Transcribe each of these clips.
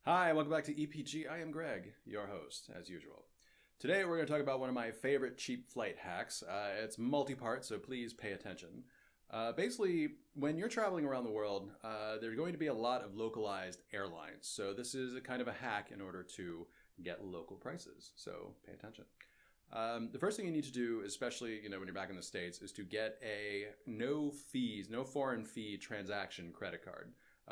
Hi, welcome back to EPG. I am Greg, your host, as usual. Today we're going to talk about one of my favorite cheap flight hacks. It's multi-part, so please pay attention. Basically, when you're traveling around the world, there's going to be a lot of localized airlines. So this is a kind of a hack in order to get local prices. So pay attention. The first thing you need to do, especially when you're back in the States, is to get a no fees, no foreign fee transaction credit card.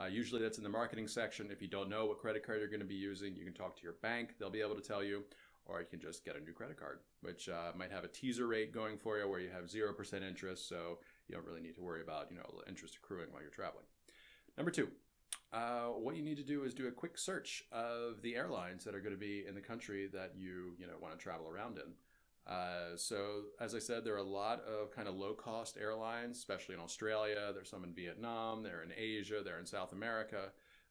Usually that's in the marketing section. If you don't know what credit card you're going to be using, you can talk to your bank. They'll be able to tell you. Or you can just get a new credit card, which might have a teaser rate going for you where you have 0% interest. So you don't really need to worry about interest accruing while you're traveling. Number two, what you need to do is do a quick search of the airlines that are going to be in the country that you want to travel around in. So as I said, there are a lot of kind of low cost airlines, especially in Australia. There's some in Vietnam. They're in Asia. They're in South America.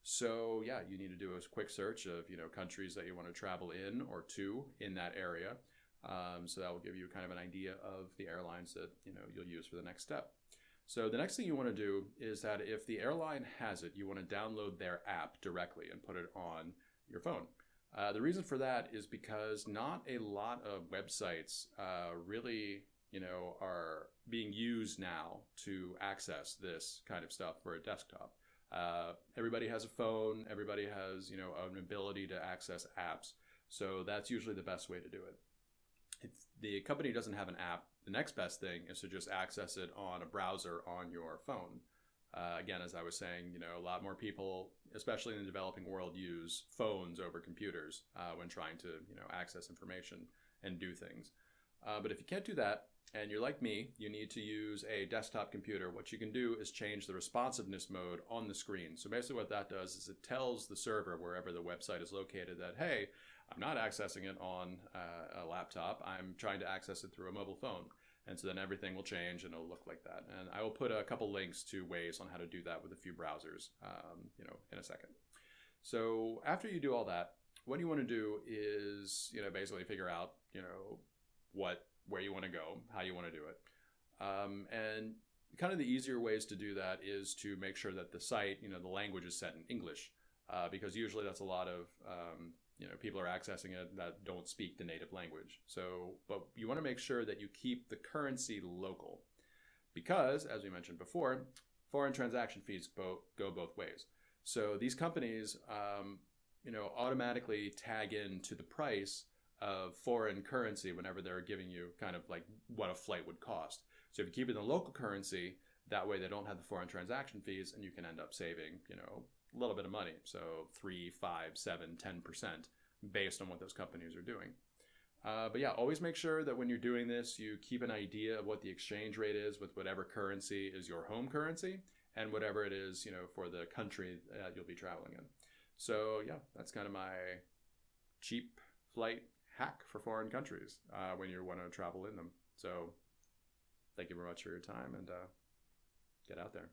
So yeah, you need to do a quick search of countries that you want to travel in or to in that area. So that will give you kind of an idea of the airlines that you'll use for the next step. So the next thing you want to do is that if the airline has it, you want to download their app directly and put it on your phone. The reason for that is because not a lot of websites really, are being used now to access this kind of stuff for a desktop. Everybody has a phone. Everybody has, an ability to access apps. So that's usually the best way to do it. If the company doesn't have an app, the next best thing is to just access it on a browser on your phone. Again, as I was saying, a lot more people, especially in the developing world, use phones over computers when trying to, access information and do things. But if you can't do that, and you're like me, you need to use a desktop computer. What you can do is change the responsiveness mode on the screen. So basically what that does is it tells the server wherever the website is located that, hey, I'm not accessing it on a laptop. I'm trying to access it through a mobile phone. And so then everything will change and it'll look like that. And I will put a couple links to ways on how to do that with a few browsers, in a second. So after you do all that, what you want to do is, basically figure out, where you want to go, how you want to do it. And kind of the easier ways to do that is to make sure that the site, the language is set in English, because usually that's a lot of, people are accessing it that don't speak the native language. So, but you want to make sure that you keep the currency local because, as we mentioned before, foreign transaction fees go both ways. So these companies, automatically tag into the price of foreign currency whenever they're giving you kind of like what a flight would cost. So if you keep it in the local currency, that way they don't have the foreign transaction fees and you can end up saving, a little bit of money. So 3, 5, 7, 10% based on what those companies are doing. But yeah, always make sure that when you're doing this, you keep an idea of what the exchange rate is with whatever currency is your home currency and whatever it is, for the country that you'll be traveling in. So yeah, that's kind of my cheap flight hack for foreign countries when you want to travel in them. So thank you very much for your time and get out there.